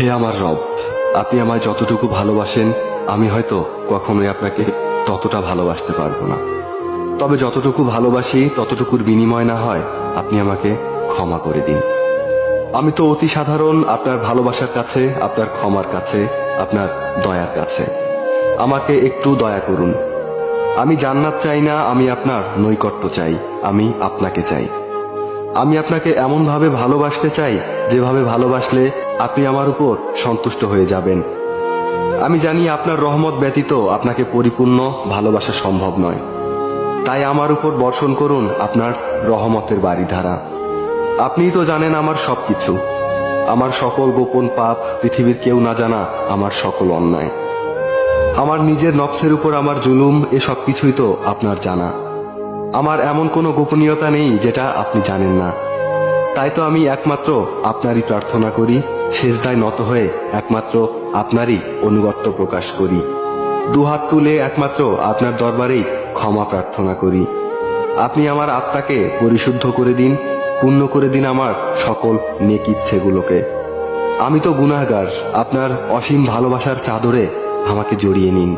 হে আমার রব, আপনি আমায় যতটুকু ভালোবাসেন আমি হয়তো কখনোই আপনাকে ততটা ভালোবাসতে পারবো না। তবে যতটুকু ভালোবাসি ততটুকুর বিনিময় না হয় আপনি আমাকে ক্ষমা করে দিন। আমি তো অতি সাধারণ আপনার ভালোবাসার কাছে, আপনার ক্ষমার কাছে, আপনার দয়ার কাছে। আমাকে একটু দয়া করুন। আমি জান্নাত চাই না, আমি আপনার নৈকট্য চাই, আমি আপনাকে চাই। আমি আপনাকে এমনভাবে ভালোবাসতে চাই যেভাবে ভালোবাসলে আপনি আমার উপর সন্তুষ্ট হয়ে যাবেন। আমি জানি আপনার রহমত ব্যতীত আপনাকে পরিপূর্ণ ভালোবাসা সম্ভব নয়। তাই আমার উপর বর্ষণ করুন আপনার রহমতের বারিধারা। আপনিই তো জানেন আমার সবকিছু, আমার সকল গোপন পাপ, পৃথিবীর কেউ না জানা আমার সকল অন্যায়, আমার নিজের নফসের উপর আমার জুলুম, এ সব কিছুই তো আপনার জানা। আমার এমন কোনো গোপনীয়তা নেই যেটা আপনি জানেন না। তাই তো আমি একমাত্র আপনারই প্রার্থনা করি, সেজদায় নত হয়ে একমাত্র আপনারই অনুগত্য প্রকাশ করি, দুহাত তুলে একমাত্র আপনার দরবারেই ক্ষমা প্রার্থনা করি। আপনি আমার আত্মাকে পরিশুদ্ধ করে দিন, পূর্ণ করে দিন আমার সকল নেক ইচ্ছেগুলোকে। আমি তো গুনাহগার, আপনার অসীম ভালোবাসার চাদরে আমাকে জড়িয়ে নিন।